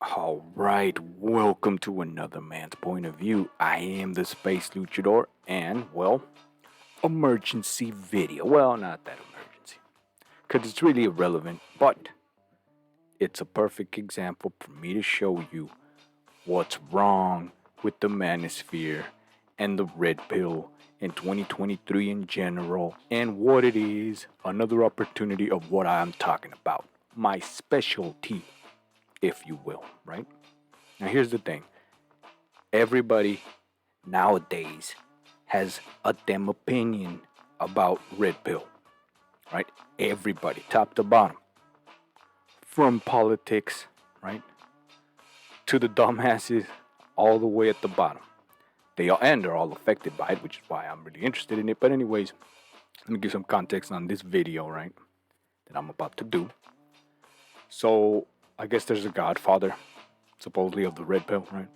All right, welcome to another man's point of view. I am the Space Luchador, and well, emergency video. Well, not that emergency, because it's really irrelevant, but it's a perfect example for me to show you what's wrong with the manosphere and the red pill in 2023 in general, and what it is another opportunity of what I'm talking about. My specialty, if you will, right? Now, here's the thing everybody nowadays has a damn opinion about red pill, right? Everybody, top to bottom, from politics, right, to the dumbasses, all the way at the bottom. They're all affected by it, which is why I'm really interested in it. But anyways, let me give some context on this video, right, that I'm about to do. So I guess there's a godfather, supposedly of the red pill, right?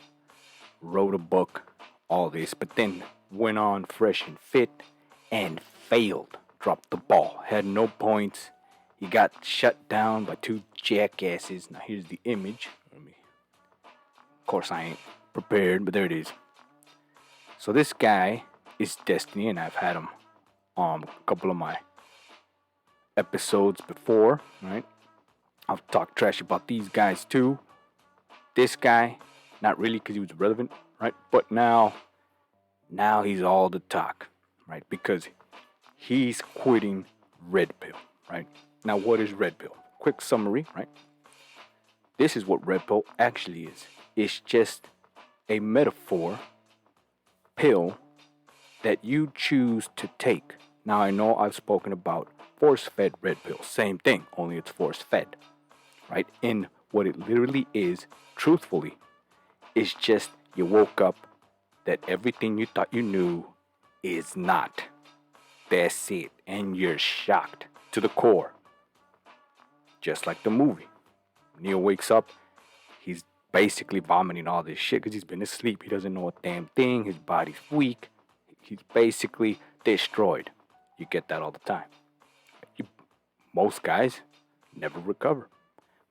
Wrote a book, all this, but then went on fresh and fit and failed. Dropped the ball, had no points. He got shut down by two jackasses. Now here's the image. Of course, I ain't prepared, but there it is. So this guy is Destiny, and I've had him on a couple of my episodes before, right? I've talked trash about these guys too. This guy, not really because he was relevant, right? But now he's all the talk, right? Because he's quitting red pill, right? Now, what is red pill? Quick summary, right? This is what red pill actually is. It's just a metaphor pill that you choose to take. Now, I know I've spoken about force-fed red pill. Same thing, only it's force-fed, right? And what it literally is, truthfully, is just you woke up that everything you thought you knew is not. That's it. And you're shocked to the core. Just like the movie. Neo wakes up, he's basically vomiting all this shit because he's been asleep. He doesn't know a damn thing. His body's weak. He's basically destroyed. You get that all the time. Most guys never recover.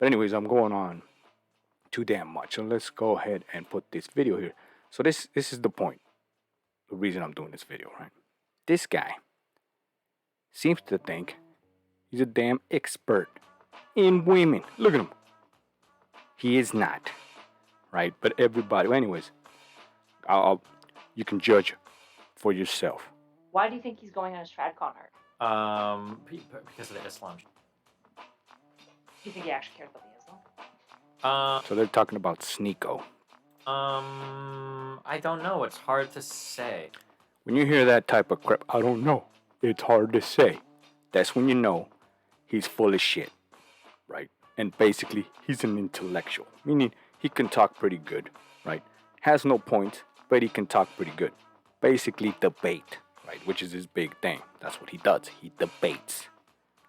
But anyways, I'm going on too damn much. So let's go ahead and put this video here. So this is the point. The reason I'm doing this video, right? This guy seems to think he's a damn expert in women. Look at him. He is not, right? But everybody, well, anyways, you can judge for yourself. Why do you think he's going on his TradCon arc? Because of the Islam. Do you think he actually cares about the Islam? So they're talking about Sneeko. I don't know. It's hard to say. When you hear that type of crap, I don't know. It's hard to say. That's when you know he's full of shit, right? And basically, he's an intellectual, meaning he can talk pretty good, right? Has no points, but he can talk pretty good. Basically, debate, right? Which is his big thing. That's what he does. He debates.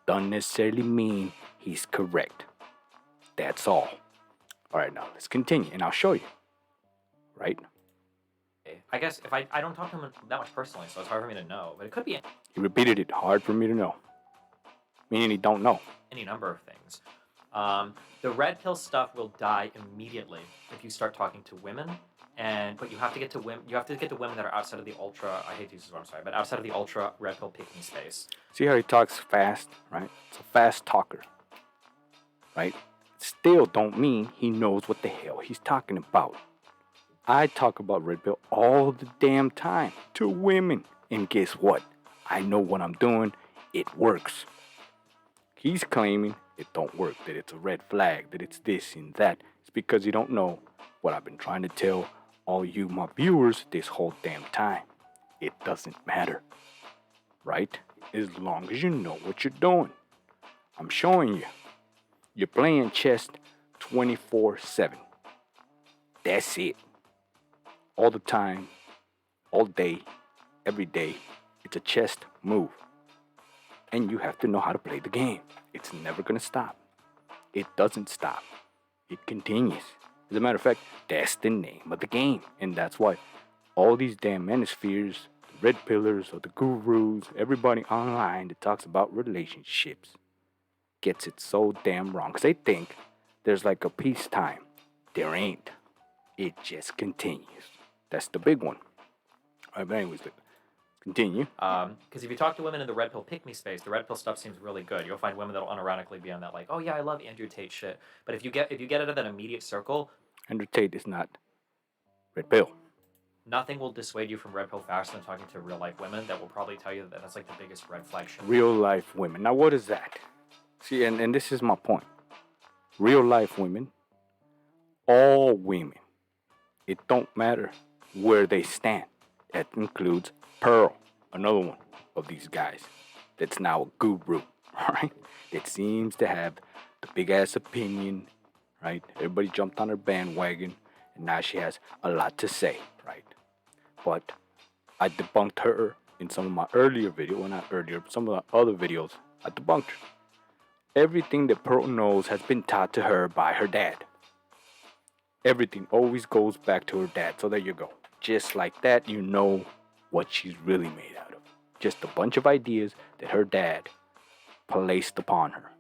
Doesn't necessarily mean he's correct. That's all. All right, now let's continue, and I'll show you, right? I guess if I don't talk to him that much personally, so it's hard for me to know. But it could be He repeated it, hard for me to know. Meaning he don't know. any number of things. The red pill stuff will die immediately if you start talking to women, but you have to get to women. You have to get to women that are outside of the ultra. I hate to use this word, I'm sorry, but outside of the ultra red pill picking space. See how he talks fast, right? It's a fast talker, right? Still don't mean he knows what the hell he's talking about. I talk about red pill all the damn time to women. And guess what? I know what I'm doing. It works. He's claiming it don't work, that it's a red flag, that it's this and that. It's because you don't know what I've been trying to tell all you, my viewers, this whole damn time. It doesn't matter, right? As long as you know what you're doing. I'm showing you. You're playing chess 24/7. That's it. All the time, all day, every day. It's a chess move. And you have to know how to play the game. It's never going to stop. It doesn't stop. It continues. As a matter of fact, that's the name of the game. And that's why all these damn manospheres, the red pillars or the gurus, everybody online that talks about relationships gets it so damn wrong. Because they think there's like a peacetime there ain't. It just continues. That's the big one. All right, but anyways, let's continue. Because if you talk to women in the red pill pick me space, the red pill stuff seems really good. You'll find women that'll unironically be on that, like, oh yeah, I love Andrew Tate shit. But if you get out of that immediate circle, Andrew Tate is not red pill. nothing will dissuade you from red pill faster than talking to real life women that will probably tell you that that's like the biggest red flag shit. Real life women. Now, what is that? See, and this is my point. Real life women, all women, it don't matter where they stand. That includes Pearl, another one of these guys that's now a guru, right? That seems to have the big ass opinion, right? Everybody jumped on her bandwagon, and now she has a lot to say, right? But I debunked her in some of my earlier videos, well, not earlier, but some of the other videos. I debunked her. Everything that Pearl knows has been taught to her by her dad. Everything always goes back to her dad. So there you go. Just like that, you know what she's really made out of. Just a bunch of ideas that her dad placed upon her.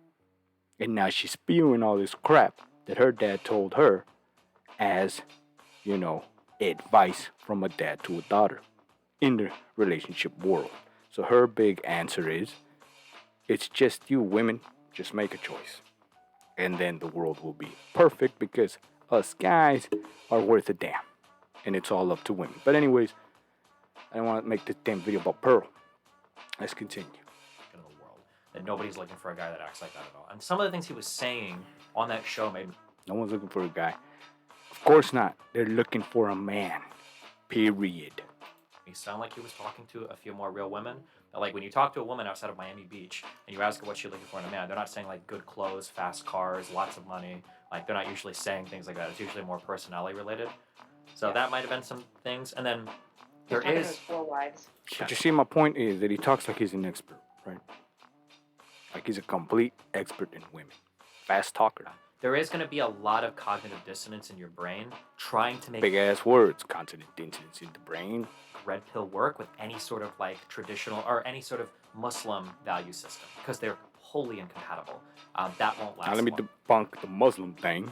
And now she's spewing all this crap that her dad told her as, you know, advice from a dad to a daughter in the relationship world. So her big answer is, it's just you women, just make a choice. And then the world will be perfect because us guys are worth a damn. And it's all up to women. But anyways, I don't want to make this damn video about Pearl. Let's continue. In the world, that nobody's looking for a guy that acts like that at all. And some of the things he was saying on that show made me. No one's looking for a guy. Of course not. They're looking for a man. Period. He sounded like he was talking to a few more real women. But like when you talk to a woman outside of Miami Beach and you ask her what she's looking for in a man, they're not saying like good clothes, fast cars, lots of money. Like they're not usually saying things like that. It's usually more personality related. So that might have been some things. And then there is 4 wives. But you see, my point is that he talks like he's an expert, right? Like he's a complete expert in women. Fast talker. There is going to be a lot of cognitive dissonance in your brain trying to make Big ass words. Cognitive dissonance in the brain. red pill work with any sort of like traditional or any sort of Muslim value system because they're wholly incompatible. That won't last. Now let me debunk the Muslim thing.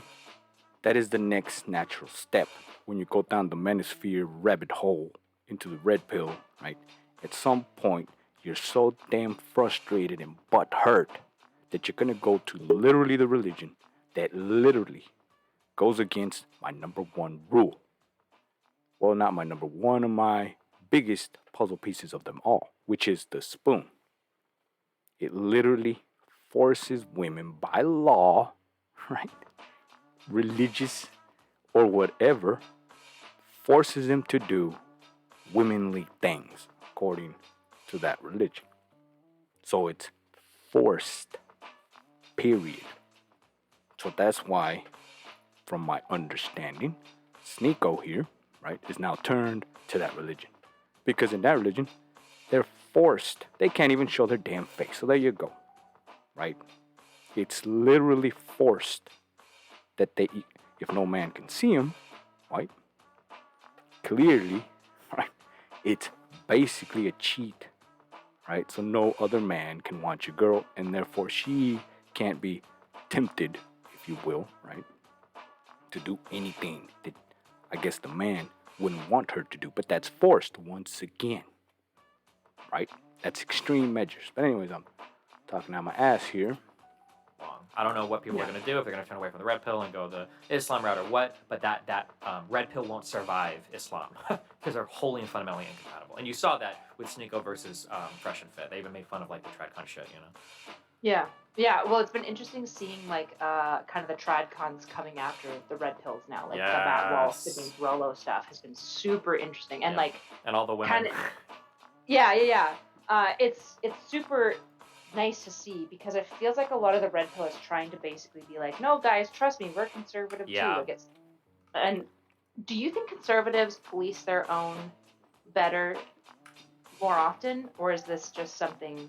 That is the next natural step when you go down the manosphere rabbit hole into the red pill, right? At some point, you're so damn frustrated and butthurt that you're gonna go to literally the religion that literally goes against my number one rule. Well, not my number one, of my biggest puzzle pieces of them all, which is the spoon. It literally forces women by law, right? Religious or whatever, forces them to do womanly things according to that religion. So it's forced, period. So that's why, from my understanding, Sneeko here, right, is now turned to that religion. Because in that religion, they're forced. They can't even show their damn face. So there you go, right? It's literally forced that they, if no man can see them, right, clearly, right, it's basically a cheat, right? So no other man can want your girl, and therefore she can't be tempted, if you will, right, to do anything that I guess the man wouldn't want her to do. But that's forced once again, right? That's extreme measures. But anyways, I'm talking out my ass here. I don't know what people are going to do, if they're going to turn away from the red pill and go the Islam route or what, but that red pill won't survive Islam because they're wholly and fundamentally incompatible. And you saw that with Sneeko versus Fresh and Fit. They even made fun of like the trad con shit, you know? Yeah. Yeah, well, it's been interesting seeing like kind of the trad cons coming after the red pills now. Like the Matt Walsh, Sydney Rollo stuff has been super interesting. And like and all the women. Kinda, yeah. It's super nice to see because it feels like a lot of the red pill is trying to basically be like, no guys, trust me, we're conservative too. Like and do you think conservatives police their own better more often, or is this just something?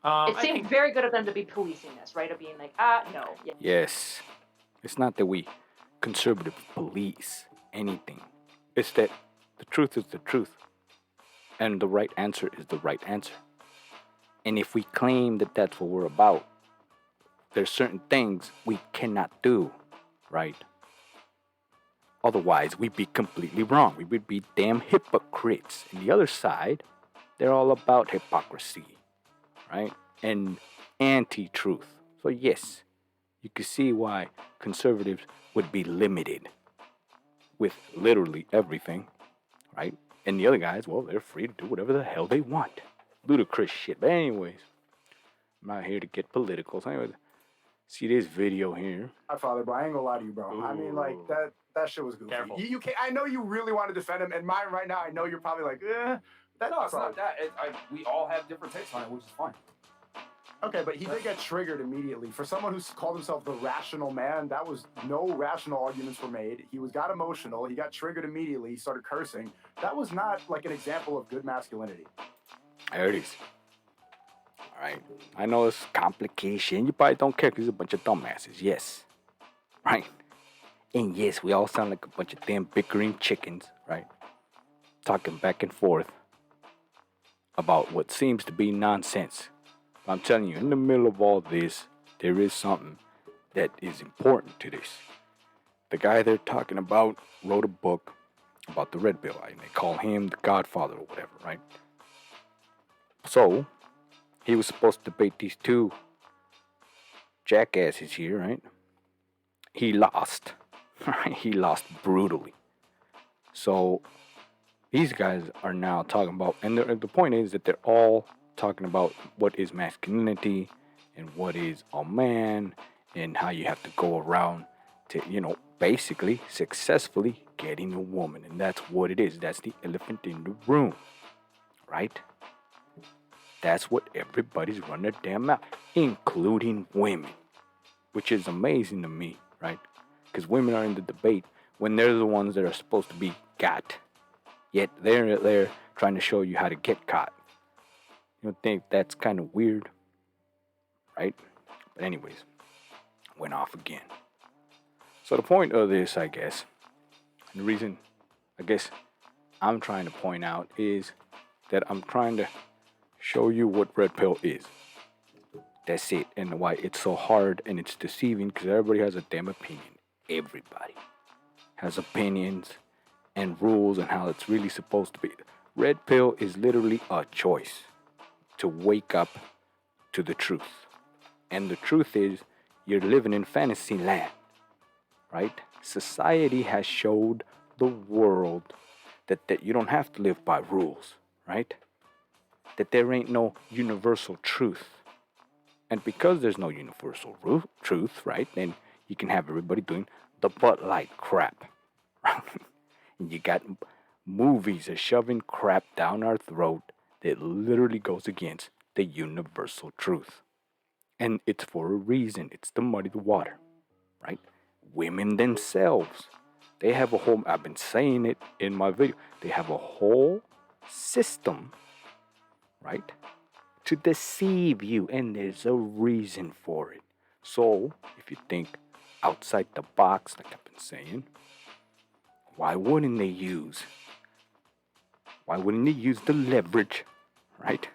It seems very good of them to be policing this, right? Of being like, no. Yeah. Yes, it's not that we conservative police anything. It's that the truth is the truth, and the right answer is the right answer. And if we claim that that's what we're about, there's certain things we cannot do, right? Otherwise, we'd be completely wrong. We would be damn hypocrites. And the other side, they're all about hypocrisy, right? And anti-truth. So yes, you can see why conservatives would be limited with literally everything, right? And the other guys, well, they're free to do whatever the hell they want. Ludicrous shit. But anyways, I'm not here to get political. So anyways, see this video here. Father, but I ain't gonna lie to you, bro. I mean, like that shit was goofy. Careful. You can't. I know you really want to defend him, and mine right now. I know you're probably like, No, it's not that. We all have different takes on it, which is fine. Okay, but he did get triggered immediately. For someone who's called himself the rational man, that was no rational arguments were made. He got emotional. He got triggered immediately. He started cursing. That was not like an example of good masculinity. There it is. All right. I know it's complication. You probably don't care because you're a bunch of dumbasses. Yes. Right. And yes, we all sound like a bunch of damn bickering chickens, right? Talking back and forth about what seems to be nonsense. I'm telling you, in the middle of all this, there is something that is important to this. The guy they're talking about wrote a book about the red pill, and they call him the Godfather or whatever, right? So, he was supposed to debate these two jackasses here, right? He lost. He lost brutally. So, these guys are now talking about, and the point is that they're all talking about what is masculinity and what is a man and how you have to go around to, basically successfully getting a woman. And that's what it is. That's the elephant in the room, right? That's what everybody's running their damn mouth, including women, which is amazing to me, right? Because women are in the debate when they're the ones that are supposed to be got. Yet they're there trying to show you how to get caught. You don't think that's kind of weird, right? But anyways, went off again. So the point of this, I guess, and the reason I guess I'm trying to point out is that I'm trying to show you what red pill is. That's it. And why it's so hard and it's deceiving because everybody has a damn opinion. Everybody has opinions and rules and how it's really supposed to be. Red pill is literally a choice to wake up to the truth. And the truth is you're living in fantasy land, right? Society has showed the world that you don't have to live by rules, right? That there ain't no universal truth. And because there's no universal truth, right, then you can have everybody doing the Bud Light crap. And you got movies that shoving crap down our throat that literally goes against the universal truth. And it's for a reason. It's to muddy the water, right? Women themselves, they have a whole, I've been saying it in my video, they have a whole system, right, to deceive you, and there's a reason for it. So, if you think outside the box, like I've been saying, why wouldn't they use the leverage, right,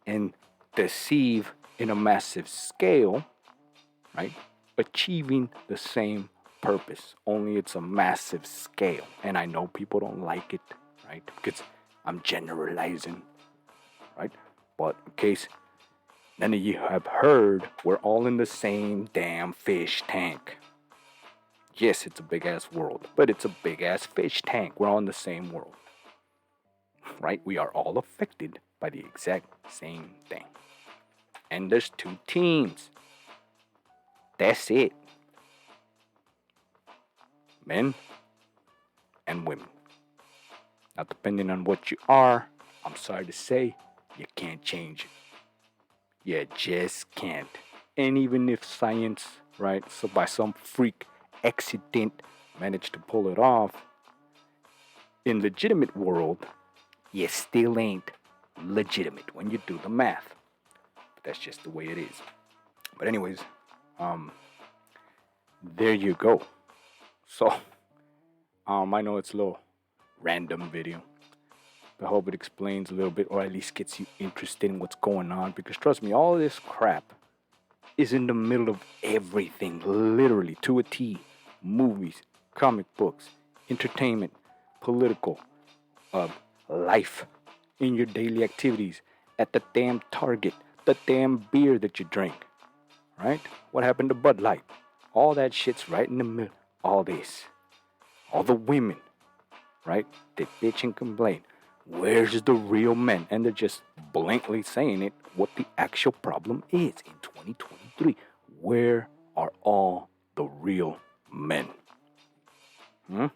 and deceive in a massive scale, right, achieving the same purpose, only it's a massive scale. And I know people don't like it, right, because I'm generalizing, right, but in case none of you have heard, we're all in the same damn fish tank. Yes, it's a big ass world, but it's a big ass fish tank. We're all in the same world, right? We are all affected by the exact same thing. And there's two teams. That's it. Men and women. Now, depending on what you are, I'm sorry to say, you can't change it. You just can't. And even if science, right, so by some freak accident managed to pull it off, in legitimate world, you still ain't legitimate when you do the math. But that's just the way it is. But anyways, there you go. So, I know it's a little random video, but I hope it explains a little bit, or at least gets you interested in what's going on. Because trust me, all this crap is in the middle of everything, literally to a T. Movies, comic books, entertainment, political, uh, life, in your daily activities, at the damn Target, the damn beer that you drink, right? What happened to Bud Light? All that shit's right in the middle. All this. All the women, right? They bitch and complain. Where's the real men? And they're just blatantly saying it, what the actual problem is in 2023. Where are all the real men? Hmm?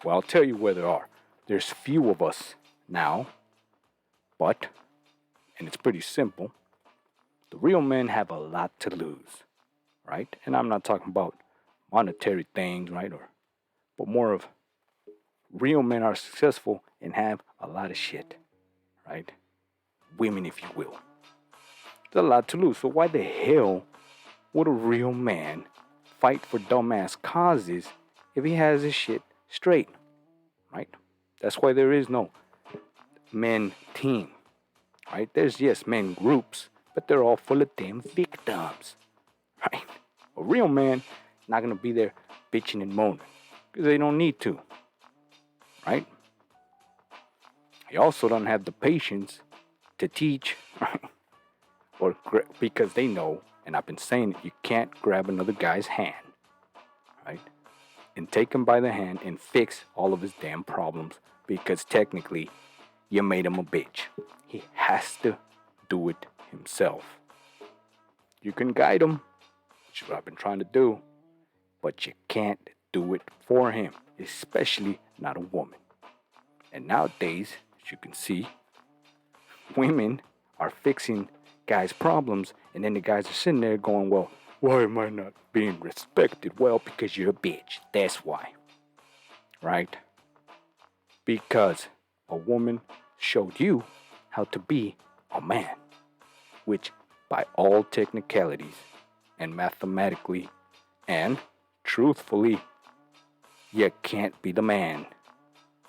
Well, I'll tell you where there are. There's few of us now, but, and it's pretty simple, the real men have a lot to lose, right? And I'm not talking about monetary things, right? But more of real men are successful and have a lot of shit, right? Women, if you will. There's a lot to lose. So why the hell would a real man fight for dumbass causes if he has his shit straight, right? That's why there is no men team, right? There's, yes, men groups, but they're all full of damn victims, right? A real man not gonna be there bitching and moaning because they don't need to, right? He also don't have the patience to teach, right? Or because they know, and I've been saying it, you can't grab another guy's hand, right? And take him by the hand and fix all of his damn problems because technically you made him a bitch. He has to do it himself. You can guide him, which is what I've been trying to do, but you can't do it for him, especially not a woman. And nowadays, as you can see, women are fixing guys' problems, and then the guys are sitting there going, well, why am I not being respected? Well, because you're a bitch. That's why. Right? Because a woman showed you how to be a man, which by all technicalities and mathematically and truthfully, you can't be the man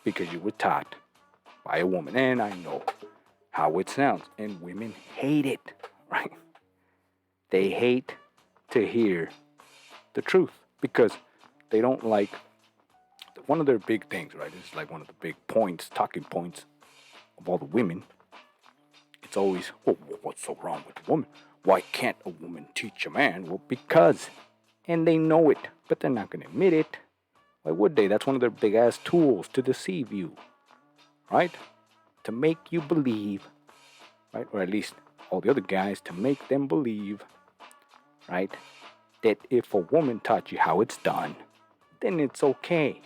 because you were taught by a woman. And I know how it sounds, and women hate it, right? They hate to hear the truth because they don't like one of their big things, right? It's like one of the big points, talking points of all the women. It's always, oh, what's so wrong with a woman? Why can't a woman teach a man? Well, because, and they know it, but they're not going to admit it. Why would they? That's one of their big ass tools to deceive you, right? To make you believe, right? Or at least all the other guys, to make them believe, right? That if a woman taught you how it's done, then it's okay.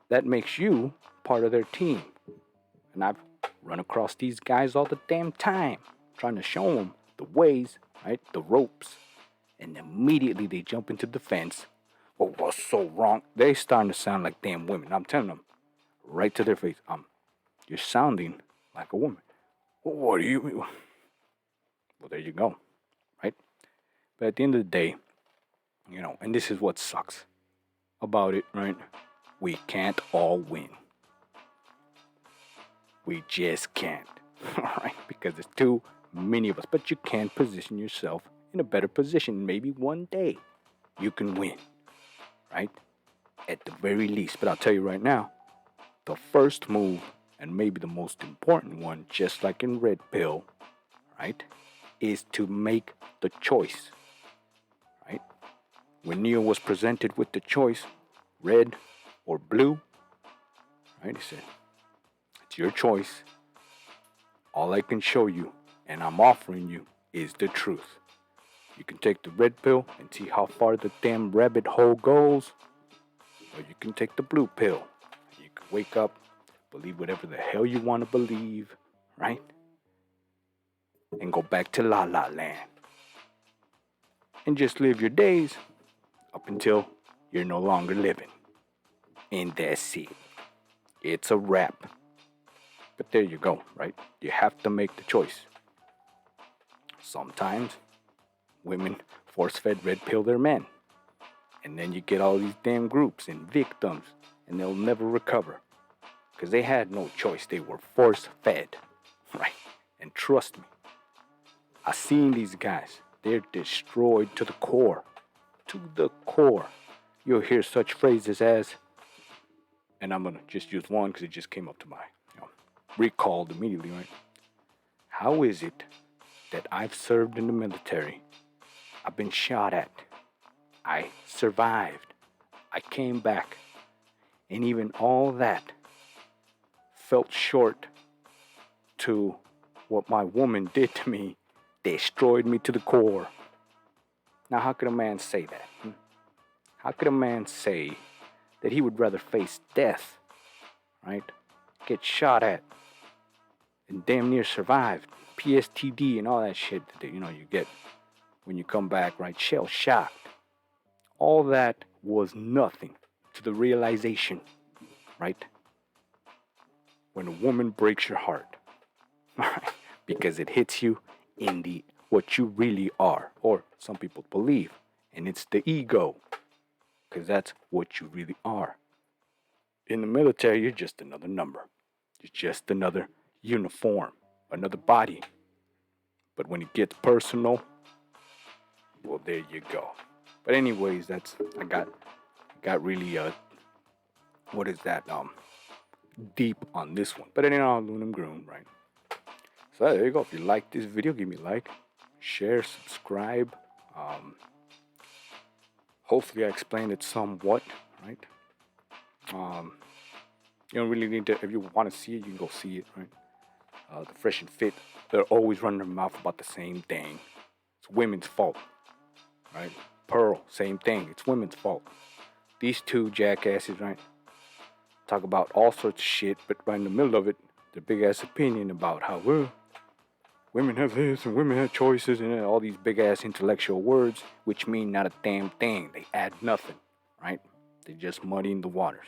That makes you part of their team. And I've run across these guys all the damn time, trying to show them the ways, right? The ropes. And immediately they jump into defense. Well, what's so wrong? They starting to sound like damn women. I'm telling them right to their face. You're sounding like a woman. Well, what do you mean? Well, there you go, right? But at the end of the day, and this is what sucks about it, right? We can't all win. We just can't, right? Because there's too many of us. But you can position yourself in a better position. Maybe one day you can win, right? At the very least. But I'll tell you right now, the first move, and maybe the most important one, just like in Red Pill, right, is to make the choice, right? When Neo was presented with the choice, red or blue, right, he said, it's your choice. All I can show you, and I'm offering you, is the truth. You can take the red pill and see how far the damn rabbit hole goes, or you can take the blue pill. You can wake up, believe whatever the hell you want to believe, right? And go back to La La Land. And just live your days up until you're no longer living. And that's it. It's a wrap. But there you go, right? You have to make the choice. Sometimes women force-fed red pill their men. And then you get all these damn groups and victims, and they'll never recover. Because they had no choice. They were force-fed, right? And trust me, I've seen these guys. They're destroyed to the core. To the core. you'll hear such phrases as, and I'm gonna just use one because it just came up to my, recalled immediately, right? How is it that I've served in the military? I've been shot at. I survived. I came back. And even all that felt short to what my woman did to me. Destroyed me to the core. Now, how could a man say that? How could a man say that he would rather face death, right? Get shot at and damn near survived. PSTD and all that shit that you get when you come back, right? Shell shocked. All that was nothing to the realization, right? When a woman breaks your heart, because it hits you in the what you really are, or some people believe, and it's the ego, because that's what you really are. In the military, you're just another number. You're just another uniform, another body. But when it gets personal, well, there you go. But anyways, I got really what is that deep on this one. But anyhow, aluminum groom, right? So there you go. If you like this video, give me a like, share, subscribe. Hopefully I explained it somewhat, right? You don't really need to, if you want to see it, you can go see it, right? The Fresh and Fit, they're always running their mouth about the same thing. It's women's fault, right? Pearl, same thing. It's women's fault. These two jackasses, right? Talk about all sorts of shit, but right in the middle of it, their big ass opinion about how, well, women have this and women have choices and all these big ass intellectual words, which mean not a damn thing. They add nothing, right? They're just muddying the waters.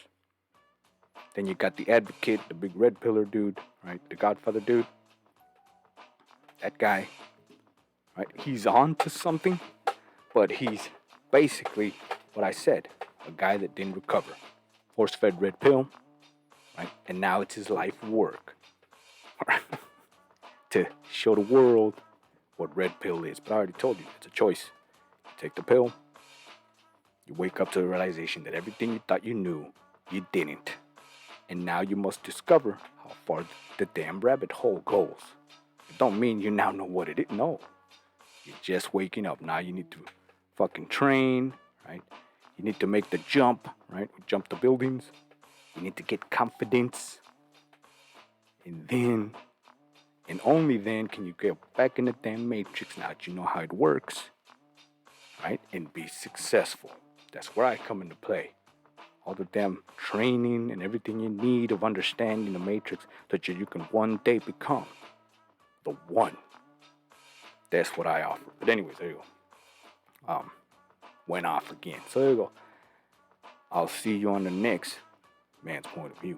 Then you got the advocate, the big red pillar dude, right? The Godfather dude. That guy, right? He's on to something, but he's basically what I said, a guy that didn't recover. Force-fed red pill, right? And now it's his life work to show the world what red pill is. But I already told you, it's a choice. You take the pill, you wake up to the realization that everything you thought you knew, you didn't. And now you must discover how far the damn rabbit hole goes. It don't mean you now know what it is. No. You're just waking up. Now you need to fucking train, right? You need to make the jump, right? Jump the buildings. You need to get confidence. And then, and only then can you get back in the damn matrix now that you know how it works, right? And be successful. That's where I come into play. All the damn training and everything you need of understanding the matrix that you can one day become the one. That's what I offer. But anyways, there you go. Went off again. So there you go. I'll see you on the next man's point of view.